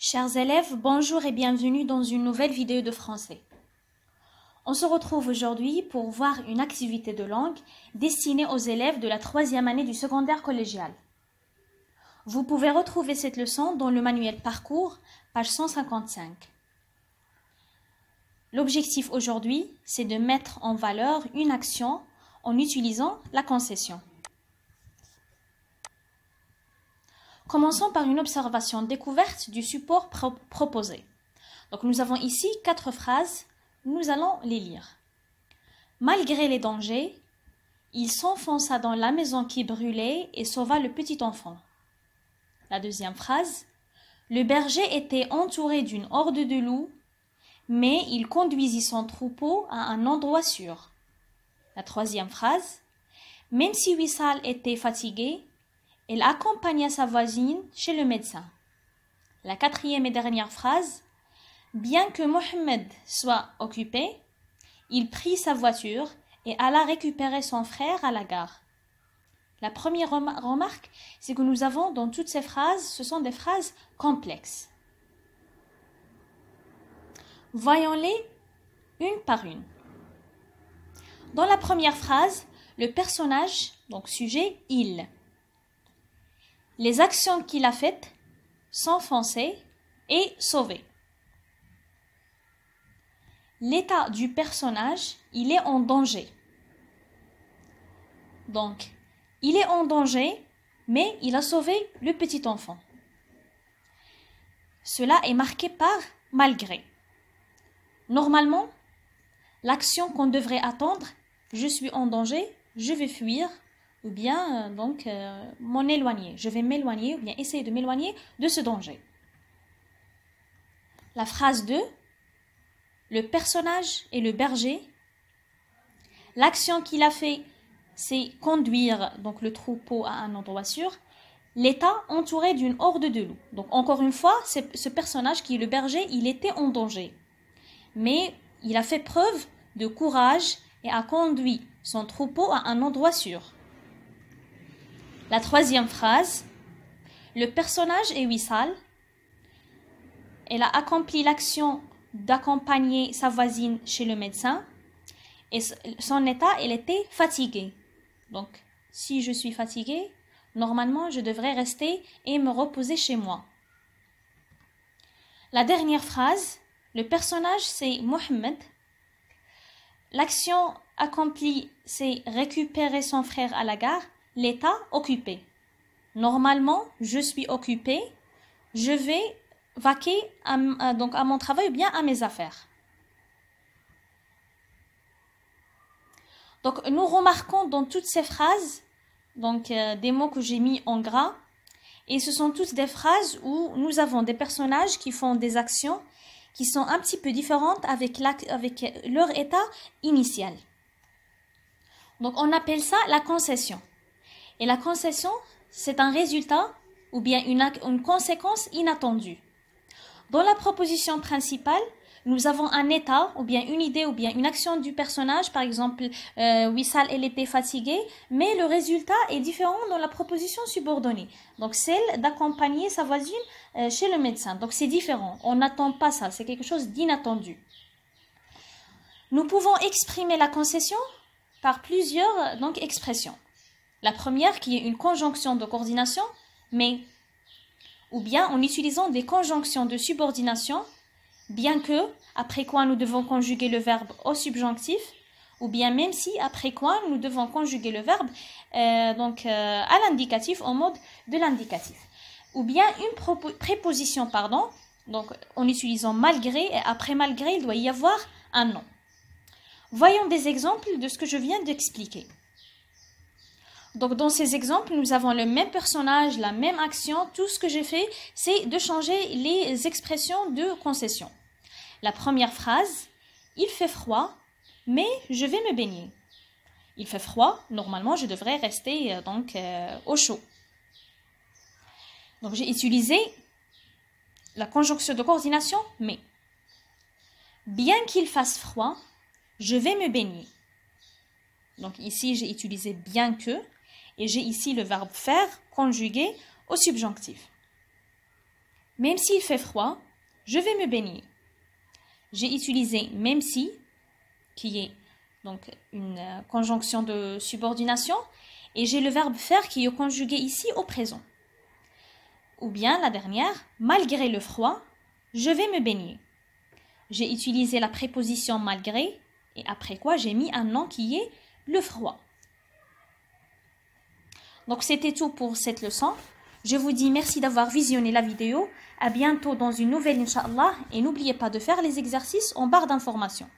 Chers élèves, bonjour et bienvenue dans une nouvelle vidéo de français. On se retrouve aujourd'hui pour voir une activité de langue destinée aux élèves de la 3e année du secondaire collégial. Vous pouvez retrouver cette leçon dans le manuel Parcours, page 155. L'objectif aujourd'hui, c'est de mettre en valeur une action en utilisant la concession. Commençons par une observation découverte du support proposé. Donc nous avons ici 4 phrases, nous allons les lire. Malgré les dangers, il s'enfonça dans la maison qui brûlait et sauva le petit enfant. La deuxième phrase, le berger était entouré d'une horde de loups, mais il conduisit son troupeau à un endroit sûr. La troisième phrase, même si Wissal était fatigué, elle accompagna sa voisine chez le médecin. La quatrième et dernière phrase, bien que Mohamed soit occupé, il prit sa voiture et alla récupérer son frère à la gare. La première remarque, c'est que nous avons dans toutes ces phrases, ce sont des phrases complexes. Voyons-les une par une. Dans la première phrase, le personnage, donc sujet, il. Les actions qu'il a faites, s'enfoncer et sauver. L'état du personnage, il est en danger. Donc, il est en danger, mais il a sauvé le petit enfant. Cela est marqué par malgré. Normalement, l'action qu'on devrait attendre, je suis en danger, je vais fuir, ou bien m'en éloigner. Je vais m'éloigner ou bien essayer de m'éloigner de ce danger. La phrase 2, le personnage est le berger. L'action qu'il a fait, c'est conduire donc le troupeau à un endroit sûr. L'état entouré d'une horde de loups. Donc encore une fois, ce personnage qui est le berger, il était en danger. Mais il a fait preuve de courage et a conduit son troupeau à un endroit sûr. La troisième phrase, le personnage est Wissal. Elle a accompli l'action d'accompagner sa voisine chez le médecin et son état, elle était fatiguée. Donc, si je suis fatiguée, normalement, je devrais rester et me reposer chez moi. La dernière phrase, le personnage, c'est Mohamed. L'action accomplie, c'est récupérer son frère à la gare. L'état occupé. Normalement, je suis occupé. Je vais vaquer à mon travail ou bien à mes affaires. Donc, nous remarquons dans toutes ces phrases, des mots que j'ai mis en gras, et ce sont toutes des phrases où nous avons des personnages qui font des actions qui sont un petit peu différentes avec leur état initial. Donc, on appelle ça la concession. Et la concession, c'est un résultat ou bien une conséquence inattendue. Dans la proposition principale, nous avons un état ou bien une idée ou bien une action du personnage. Par exemple, Wissal, elle était fatiguée, mais le résultat est différent dans la proposition subordonnée. Donc, celle d'accompagner sa voisine chez le médecin. Donc, c'est différent. On n'attend pas ça. C'est quelque chose d'inattendu. Nous pouvons exprimer la concession par plusieurs expressions. La première qui est une conjonction de coordination, mais, ou bien en utilisant des conjonctions de subordination, bien que, après quoi nous devons conjuguer le verbe au subjonctif, ou bien même si, après quoi nous devons conjuguer le verbe à l'indicatif, en mode de l'indicatif. Ou bien une préposition, donc en utilisant malgré, et après malgré, il doit y avoir un nom. Voyons des exemples de ce que je viens d'expliquer. Donc, dans ces exemples, nous avons le même personnage, la même action. Tout ce que j'ai fait, c'est de changer les expressions de concession. La première phrase, il fait froid, mais je vais me baigner. Il fait froid, normalement, je devrais rester au chaud. Donc, j'ai utilisé la conjonction de coordination, mais. Bien qu'il fasse froid, je vais me baigner. Donc, ici, j'ai utilisé bien que. Et j'ai ici le verbe faire conjugué au subjonctif. Même s'il fait froid, je vais me baigner. J'ai utilisé même si, qui est donc une conjonction de subordination, et j'ai le verbe faire qui est conjugué ici au présent. Ou bien la dernière, malgré le froid, je vais me baigner. J'ai utilisé la préposition malgré, et après quoi j'ai mis un nom qui est le froid. Donc c'était tout pour cette leçon. Je vous dis merci d'avoir visionné la vidéo. À bientôt dans une nouvelle Inch'Allah. Et n'oubliez pas de faire les exercices en barre d'informations.